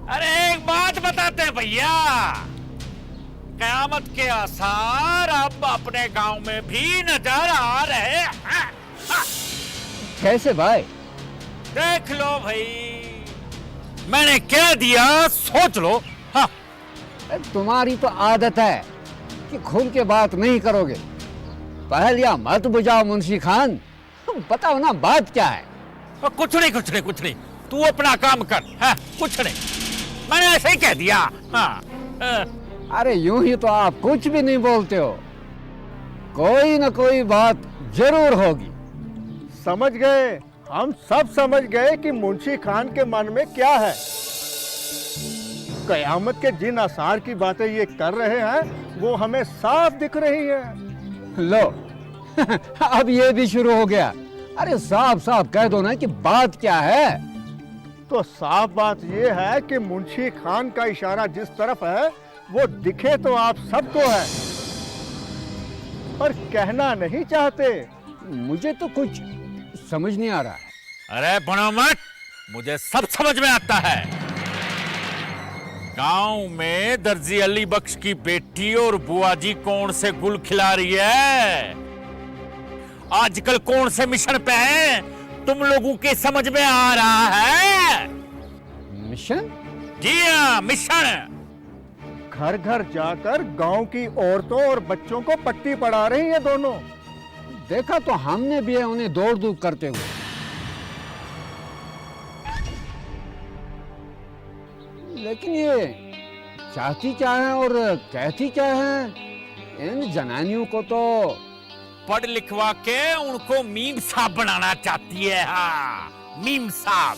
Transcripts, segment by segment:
अरे एक बात बताते हैं भैया, कयामत के आसार अब अपने गांव में भी नजर आ रहे हैं। कैसे भाई? देख लो भाई, मैंने कह दिया, सोच लो। हाँ। तुम्हारी तो आदत है कि खुल के बात नहीं करोगे। पहलिया मत बुझाओ मुंशी खान, बताओ ना बात क्या है। कुछ नहीं, तू अपना काम कर। हाँ, कुछ नहीं, मैंने ऐसे ही कह दिया। हाँ। अरे यूं ही तो आप कुछ भी नहीं बोलते हो, कोई ना कोई बात जरूर होगी। समझ गए, हम सब समझ गए कि मुंशी खान के मन में क्या है। कयामत के जिन आसार की बातें ये कर रहे हैं वो हमें साफ दिख रही है। लो अब ये भी शुरू हो गया। अरे साफ साफ कह दो ना कि बात क्या है। तो साफ बात ये है कि मुंशी खान का इशारा जिस तरफ है वो दिखे तो आप सबको है, पर कहना नहीं चाहते। मुझे तो कुछ समझ नहीं आ रहा है। अरे बनो मत, मुझे सब समझ में आता है। गांव में दर्जी अली बख्श की बेटी और बुआ जी कौन से गुल खिला रही है, आजकल कौन से मिशन पे है, तुम लोगों के समझ में आ रहा है? मिशन? जी हाँ, मिशन। घर घर जाकर गांव की औरतों और बच्चों को पट्टी पढ़ा रही है दोनों। देखा तो हमने भी है उन्हें दौड़ धूप करते हुए। लेकिन ये चाहती क्या है और कहती क्या है? इन जनानियों को तो पढ़ लिखवा के उनको मीम साहब बनाना चाहती है। हाँ, मीम साहब,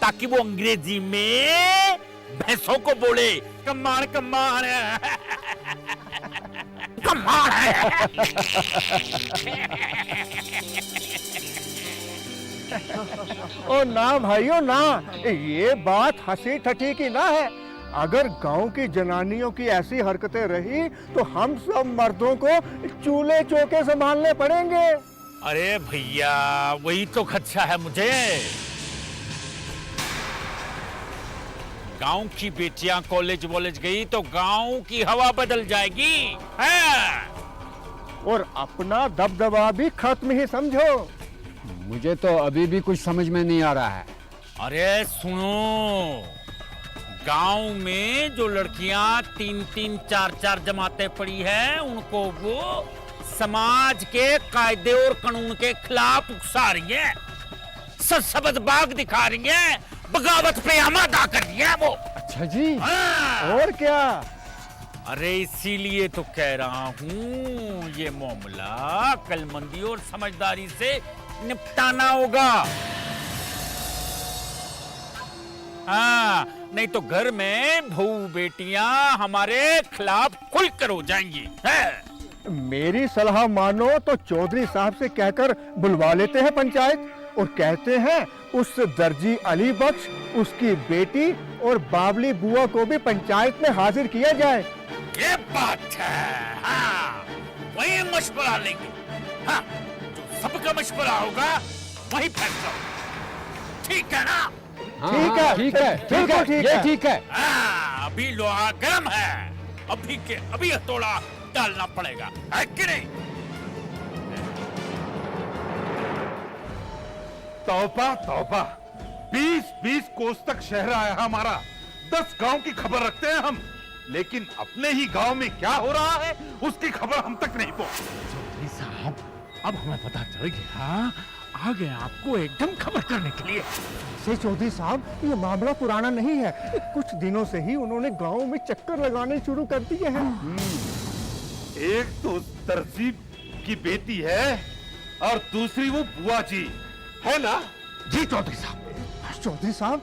ताकि वो अंग्रेजी में भैंसों को बोले कमाल कमाल कमाल है। ओ ना भाइयों ना, ये बात हंसी ठठी की ना है। अगर गांव की जनानियों की ऐसी हरकतें रही तो हम सब मर्दों को चूल्हे चौके संभालने पड़ेंगे। अरे भैया, वही तो खदशा है मुझे। गांव की बेटियां कॉलेज वॉलेज गई तो गांव की हवा बदल जाएगी है? और अपना दबदबा भी खत्म ही समझो। मुझे तो अभी भी कुछ समझ में नहीं आ रहा है। अरे सुनो, गांव में जो लड़कियां 3-3, 4-4 जमातें पड़ी हैं, उनको वो समाज के कायदे और कानून के खिलाफ उकसा रही हैं, सबद बाग दिखा रही हैं, बगावत पे अदा कर रही हैं वो। अच्छा जी। हाँ। और क्या? अरे इसीलिए तो कह रहा हूं, ये मामला अक्लमंदी और समझदारी से निपटाना होगा। हाँ, नहीं तो घर में बहू बेटियां हमारे खिलाफ खुलकर हो जाएंगी। है? मेरी सलाह मानो तो चौधरी साहब से कहकर बुलवा लेते हैं पंचायत और कहते हैं उस दर्जी अली बख्श, उसकी बेटी और बावली बुआ को भी पंचायत में हाजिर किया जाए। ये बात है। हाँ, वही मशवरा लेंगे। हाँ, जो सबका मशवरा होगा वही फैसला होगा। ठीक है ना? हाँ, ठीक है, ठीक है, ठीक है, ठीक ये है। ठीक है। हाँ, अभी लोहा गर्म है, अभी के अभी हथौड़ा डालना पड़ेगा, है कि नहीं? तौबा तौबा, 20-20 कोस तक शहर आया हमारा, 10 गांव की खबर रखते हैं हम, लेकिन अपने ही गांव में क्या हो रहा है उसकी खबर हम तक नहीं पहुंची। चौधरी साहब, अब हमें पता चल गया, आ गए आपको एकदम खबर करने के लिए। से चौधरी साहब, ये मामला पुराना नहीं है, कुछ दिनों से ही उन्होंने गांव में चक्कर लगाने शुरू कर दिए हैं। एक तो उस तरजीब की बेटी है और दूसरी वो बुआ जी है ना? जी चौधरी साहब। चौधरी साहब,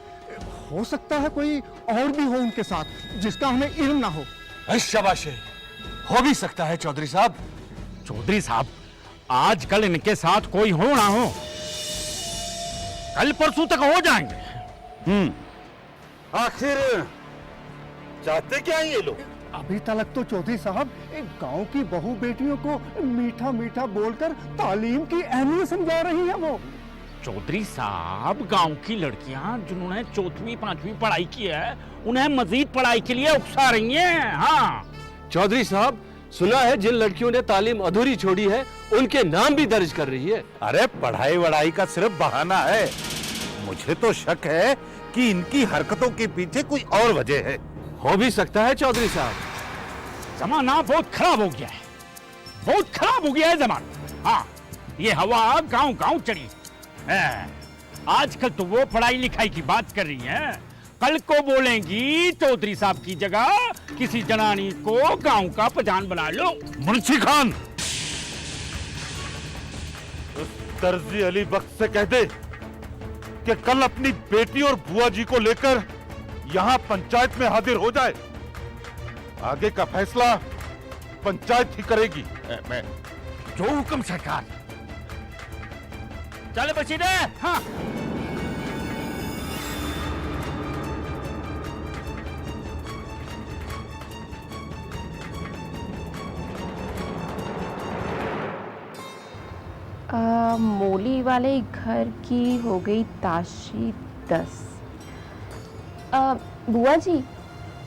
हो सकता है कोई और भी हो उनके साथ जिसका हमें इल्म ना हो। शाबाश, हो भी सकता है चौधरी साहब। चौधरी साहब, आजकल इनके साथ कोई हो ना हो, कल परसों तक हो जाएंगे। आखिर चाहते क्या हैं ये लोग? अभी तक तो चौधरी साहब एक गांव की बहू बेटियों को मीठा मीठा बोलकर तालीम की अहमियत समझा रही है वो। चौधरी साहब, गांव की लड़कियां जिन्होंने 4वीं 5वीं पढ़ाई की है, उन्हें मजीद पढ़ाई के लिए उकसा रही हैं। हाँ चौधरी साहब, सुना है जिन लड़कियों ने तालीम अधूरी छोड़ी है उनके नाम भी दर्ज कर रही है। अरे पढ़ाई वढ़ाई का सिर्फ बहाना है। मुझे तो शक है कि इनकी हरकतों के पीछे कोई और वजह है। हो भी सकता है चौधरी साहब। जमाना बहुत खराब हो गया है, बहुत खराब हो गया है जमाना। हाँ, ये हवा गांव गांव चढ़ी है। आजकल तो वो पढ़ाई लिखाई की बात कर रही हैं, कल को बोलेंगी चौधरी साहब की जगह किसी जनानी को गांव का प्रधान बना लो। मुंशी खान, उस दर्जी अली बख्श से कह दे कि कल अपनी बेटी और बुआ जी को लेकर यहां पंचायत में हाजिर हो जाए। आगे का फैसला पंचायत ही करेगी। मैं जो हुक्म सरकार। चल बशीरे। हाँ, मोली वाले घर की हो गई ताशी 10। बुआ जी,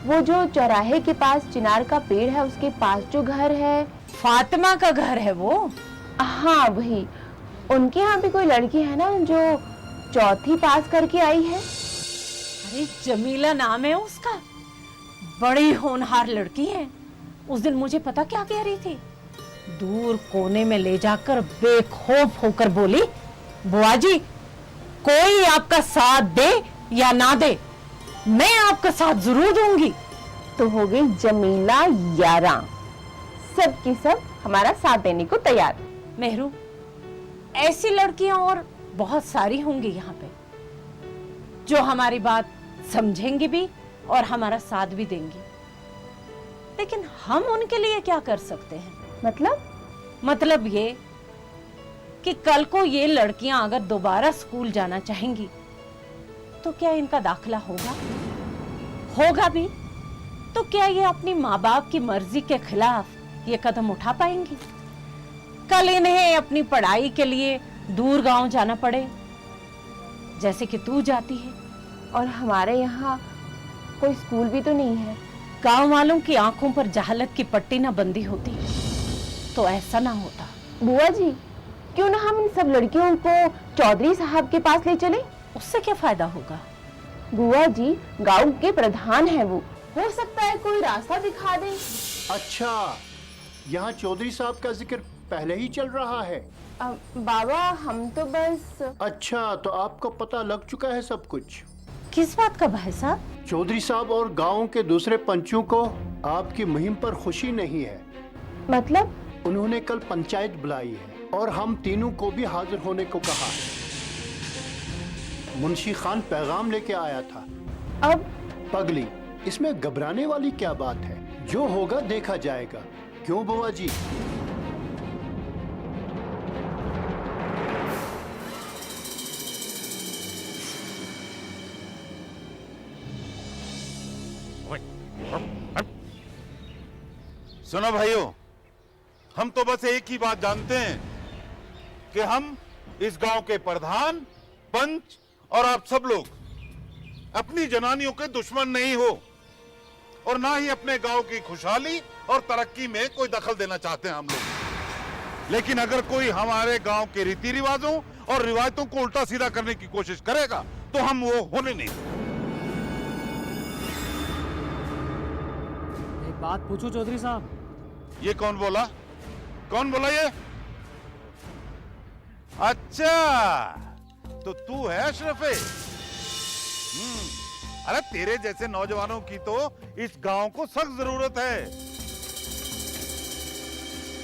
वो जो चौराहे के पास चिनार का पेड़ है उसके पास जो घर है, फातिमा का घर है वो। हाँ वही। उनके यहाँ भी कोई लड़की है ना जो 4वीं पास करके आई है। अरे जमीला नाम है उसका, बड़ी होनहार लड़की है। उस दिन मुझे पता क्या कह रही थी, दूर कोने में ले जाकर बेखौफ होकर बोली, बुआ जी कोई आपका साथ दे या ना दे, मैं आपका साथ जरूर दूंगी। तो हो गई जमीला 11, सब की सब हमारा साथ देने को तैयार। मेहरू, ऐसी लड़कियां और बहुत सारी होंगी यहाँ पे जो हमारी बात समझेंगी भी और हमारा साथ भी देंगी, लेकिन हम उनके लिए क्या कर सकते हैं? मतलब ये कि कल को ये लड़कियां अगर दोबारा स्कूल जाना चाहेंगी तो क्या इनका दाखिला होगा भी? तो क्या ये अपनी माँ बाप की मर्जी के खिलाफ ये कदम उठा पाएंगी? कल इन्हें अपनी पढ़ाई के लिए दूर गांव जाना पड़े, जैसे कि तू जाती है। और हमारे यहाँ कोई स्कूल भी तो नहीं है। गांव वालों की आंखों पर जहालत की पट्टी ना बंदी होती तो ऐसा ना होता। बुआ जी, क्यों ना हम इन सब लड़कियों को चौधरी साहब के पास ले चले? उससे क्या फायदा होगा? बुआ जी, गांव के प्रधान हैं वो, हो सकता है कोई रास्ता दिखा दे। अच्छा, यहाँ चौधरी साहब का जिक्र पहले ही चल रहा है। बाबा, हम तो बस। अच्छा, तो आपको पता लग चुका है सब कुछ? किस बात का भाई साहब? चौधरी साहब और गांव के दूसरे पंचों को आपकी मुहिम पर खुशी नहीं है। मतलब? उन्होंने कल पंचायत बुलाई है और हम तीनों को भी हाजिर होने को कहा है। मुंशी खान पैगाम लेके आया था। अब पगली, इसमें घबराने वाली क्या बात है? जो होगा देखा जाएगा। क्यों बुआ जी? सुनो भाइयों, हम तो बस एक ही बात जानते हैं कि हम इस गांव के प्रधान, पंच और आप सब लोग अपनी जनानियों के दुश्मन नहीं हो और ना ही अपने गांव की खुशहाली और तरक्की में कोई दखल देना चाहते हैं हम लोग। लेकिन अगर कोई हमारे गांव के रीति रिवाजों और रिवायतों को उल्टा सीधा करने की कोशिश करेगा तो हम वो होने नहीं देंगे। एक बात पूछूं चौधरी साहब? ये कौन बोला? कौन बोला ये? अच्छा, तो तू है अशरफे? अरे तेरे जैसे नौजवानों की तो इस गांव को सख्त जरूरत है,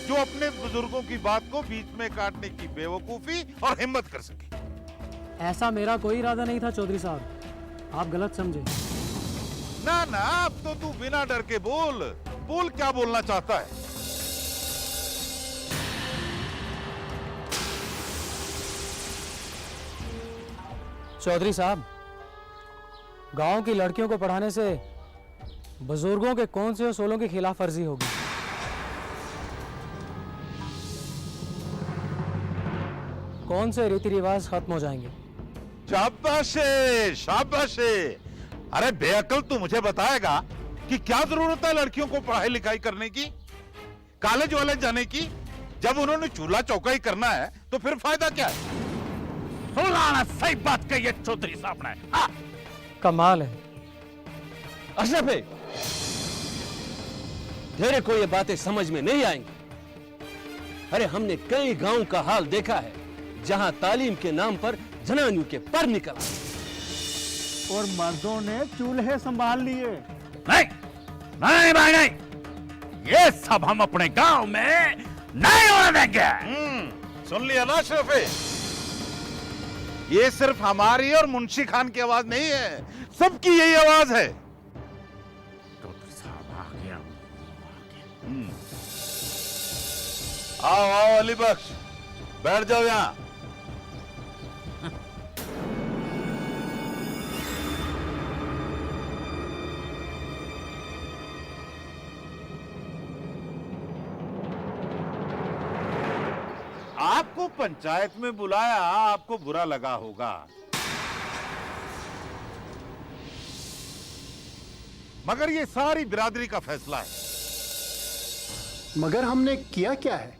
जो अपने बुजुर्गों की बात को बीच में काटने की बेवकूफी और हिम्मत कर सके। ऐसा मेरा कोई इरादा नहीं था चौधरी साहब, आप गलत समझे। ना ना, अब तो तू बिना डर के बोल क्या बोलना चाहता है। चौधरी साहब, गांव की लड़कियों को पढ़ाने से बुजुर्गों के कौन से उसूलों की खिलाफ वर्जी होगी? कौन से रीति रिवाज खत्म हो जाएंगे? शाबाशे शाबाशे। अरे बेअकल, तू मुझे बताएगा कि क्या जरूरत है लड़कियों को पढ़ाई लिखाई करने की, कॉलेज वाले जाने की? जब उन्होंने चूल्हा चौका ही करना है तो फिर फायदा क्या है? सुनाना, सही बात कही है चौधरी साहब ने। हाँ। कमाल है। अशरफ भाई, तेरे को ये बातें समझ में नहीं आएंगी। अरे हमने कई गांव का हाल देखा है जहां तालीम के नाम पर जनानियों के पर निकल आए और मर्दों ने चूल्हे संभाल लिए। नहीं नहीं भाई नहीं, ये सब हम अपने गांव में नहीं होने देंगे। सुन लिया ना शरफे, ये सिर्फ हमारी और मुंशी खान की आवाज नहीं है, सबकी यही आवाज है। चौधरी साहब आ गया। आओ आओ अली बख्श, बैठ जाओ यहां। आपको पंचायत में बुलाया, आपको बुरा लगा होगा, मगर ये सारी बिरादरी का फैसला है। मगर हमने किया क्या है?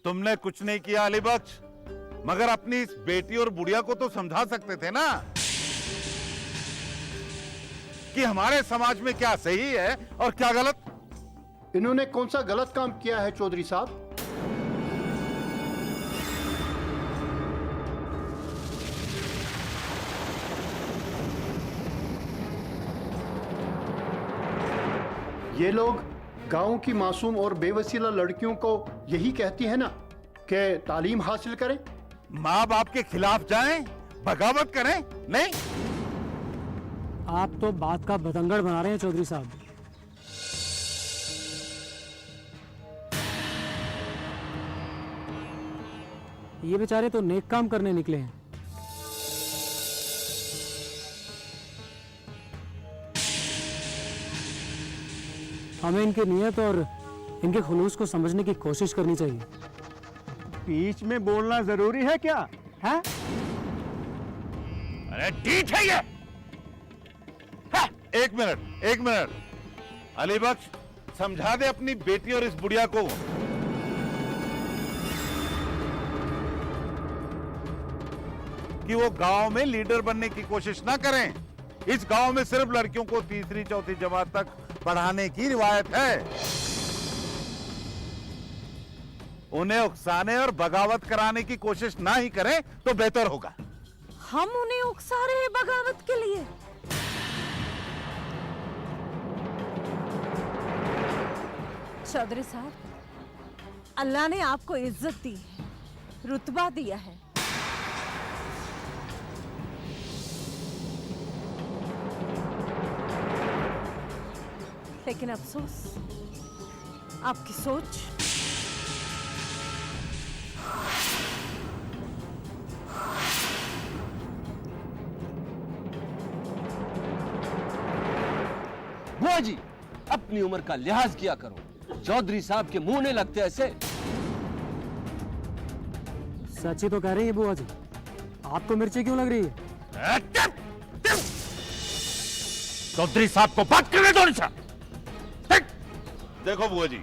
तुमने कुछ नहीं किया अली बख्श, मगर अपनी इस बेटी और बुढ़िया को तो समझा सकते थे ना कि हमारे समाज में क्या सही है और क्या गलत। इन्होंने कौन सा गलत काम किया है चौधरी साहब? ये लोग गांव की मासूम और बेवसीला लड़कियों को यही कहती है ना कि तालीम हासिल करें। माँ बाप के खिलाफ जाएं, बगावत करें? नहीं, आप तो बात का बतंगड़ बना रहे हैं चौधरी साहब। ये बेचारे तो नेक काम करने निकले हैं। हमें इनकी नीयत और इनके खुलूस को समझने की कोशिश करनी चाहिए। बीच में बोलना जरूरी है क्या है? अरे ठीक है ये। एक मिनट अली बख्श, समझा दे अपनी बेटी और इस बुढ़िया को कि वो गांव में लीडर बनने की कोशिश ना करें। इस गांव में सिर्फ लड़कियों को तीसरी चौथी जमात तक पढ़ाने की रिवायत है। उन्हें उकसाने और बगावत कराने की कोशिश ना ही करें तो बेहतर होगा। हम उन्हें उकसा रहे हैं बगावत के लिए? चौधरी साहब, अल्लाह ने आपको इज्जत दी है, रुतबा दिया है। लेकिन अफसोस, आपकी सोच बुआ जी, अपनी उम्र का लिहाज किया करो। चौधरी साहब के मुंह नहीं लगते ऐसे। सच ही तो कह रही है बुआ जी। आपको मिर्ची क्यों लग रही है? चौधरी साहब को बात करने दो निशा। देखो बुआ जी,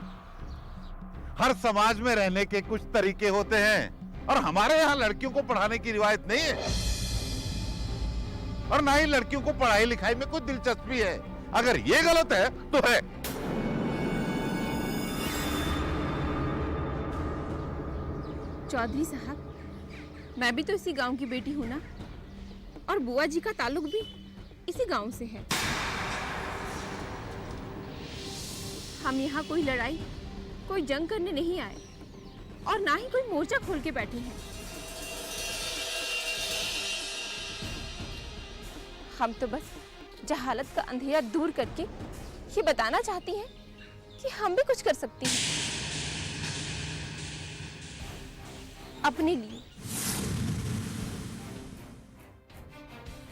हर समाज में रहने के कुछ तरीके होते हैं और हमारे यहाँ लड़कियों को पढ़ाने की रिवायत नहीं है और ना ही लड़कियों को पढ़ाई लिखाई में कोई दिलचस्पी है। अगर ये गलत है तो है। चौधरी साहब, मैं भी तो इसी गांव की बेटी हूँ ना, और बुआ जी का ताल्लुक भी इसी गांव से है। हम यहाँ कोई लड़ाई, कोई जंग करने नहीं आए और ना ही कोई मोर्चा खोल के बैठे हैं। हम तो बस जहालत का अंधेरा दूर करके ये बताना चाहती हैं कि हम भी कुछ कर सकती हैं अपने लिए,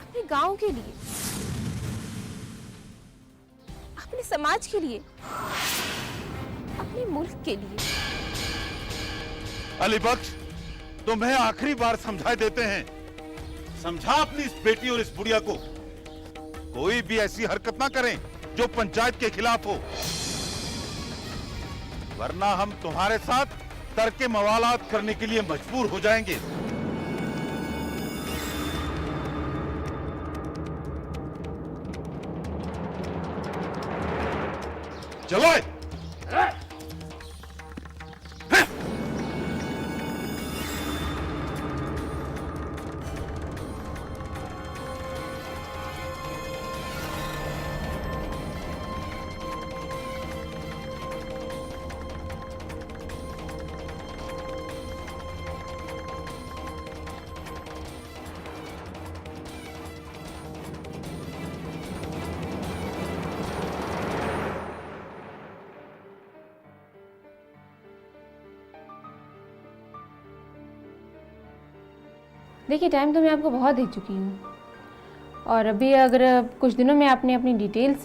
अपने गांव के लिए, अपने समाज के लिए, अपने मुल्क के लिए। अली बख्श, तुम्हें आखिरी बार समझा देते हैं, समझा अपनी इस बेटी और इस बुढ़िया को, कोई भी ऐसी हरकत ना करें जो पंचायत के खिलाफ हो, वरना हम तुम्हारे साथ तर्क मवालात करने के लिए मजबूर हो जाएंगे। चलो। देखिए, टाइम तो मैं आपको बहुत दे चुकी हूँ, और अभी अगर कुछ दिनों में आपने अपनी डिटेल्स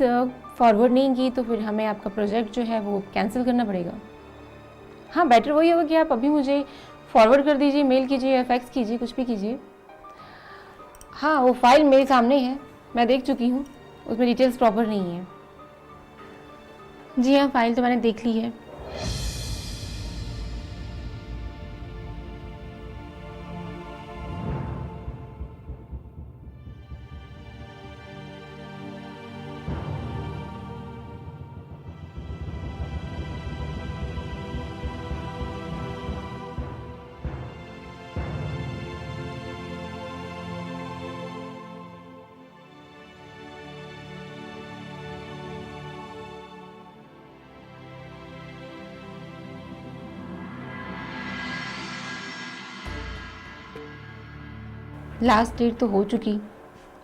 फॉरवर्ड नहीं की तो फिर हमें आपका प्रोजेक्ट जो है वो कैंसिल करना पड़ेगा। हाँ, बेटर वही होगा कि आप अभी मुझे फॉरवर्ड कर दीजिए, मेल कीजिए या फैक्स कीजिए, कुछ भी कीजिए। हाँ, वो फाइल मेरे सामने है, मैं देख चुकी हूँ, उसमें डिटेल्स प्रॉपर नहीं है। जी हाँ, फाइल तो मैंने देख ली है। लास्ट डेट तो हो चुकी,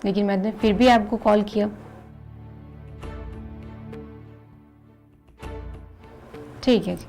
लेकिन मैंने फिर भी आपको कॉल किया। ठीक है जी।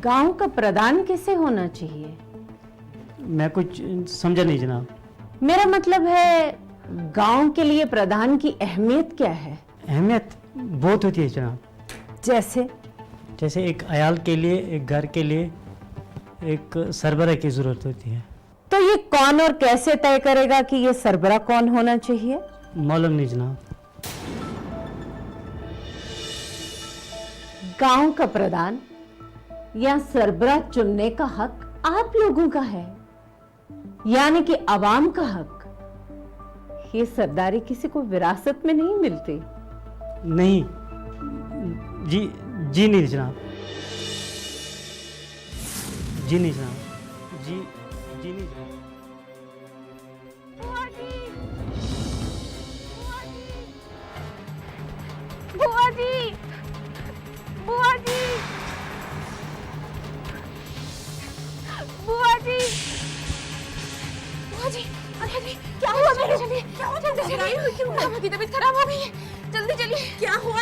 गांव का प्रधान किसे होना चाहिए? मैं कुछ समझा नहीं जनाब। मेरा मतलब है, गांव के लिए प्रधान की अहमियत क्या है? अहमियत बहुत होती है जनाब। जैसे? जैसे एक अयाल के लिए, एक घर के लिए एक सरबराह की जरूरत होती है। तो ये कौन और कैसे तय करेगा कि ये सरबराह कौन होना चाहिए? मालूम नहीं जनाब। गांव का प्रधान या सरबराह चुनने का हक आप लोगों का है, यानी कि अवाम का हक। ये सरदारी किसी को विरासत में नहीं मिलती। नहीं जी नहीं जनाब, जी नहीं जनाब, जी नहीं जनाब। बुआ जी, बुआ जी, बुआ जी, बुआ जी, अरे क्या हुआ मेरे? चलिए, जल्दी चलिए, मामा की तबीयत खराब हो गई है, जल्दी चलिए। क्या हुआ?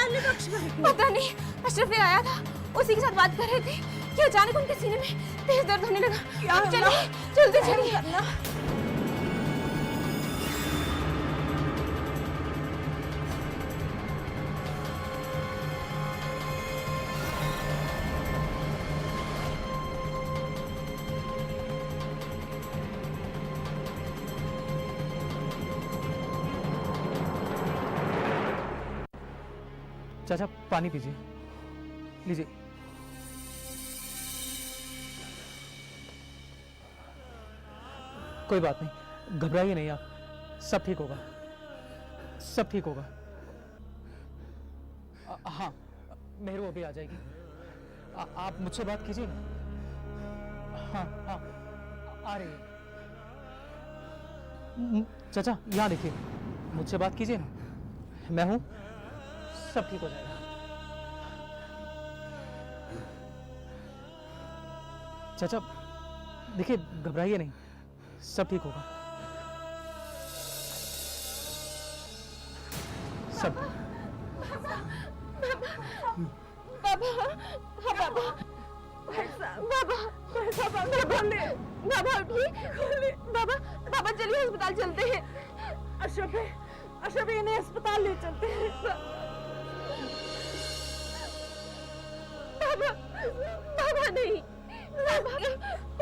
पता नहीं, अशरफ भी आया था, उसी के साथ बात कर रहे थे कि अचानक उनके सीने में तेज दर्द होने लगा। चलिए, जल्दी चलिए। चाचा पानी पीजिए, लीजिए। कोई बात नहीं, घबराइए नहीं आप, सब ठीक होगा, सब ठीक होगा। हाँ, मेहरू अभी आ जाएगी। आप मुझसे बात कीजिए ना। हाँ हाँ आ रही है। चाचा यहाँ देखिए, मुझसे बात कीजिए ना, मैं हूँ, सब ठीक हो जाएगा। चाचा देखिए, घबराइए नहीं, सब ठीक होगा। सब बाबा, हाँ बाबा, बाबा, बाबा उठिए, बाबा, बाबा चलिए अस्पताल चलते हैं। अशरफ इन्हें अस्पताल ले चलते हैं। बाबा, बाबा नहीं, बाबा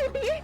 उठिए।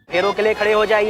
फेरों के लिए खड़े हो जाइए।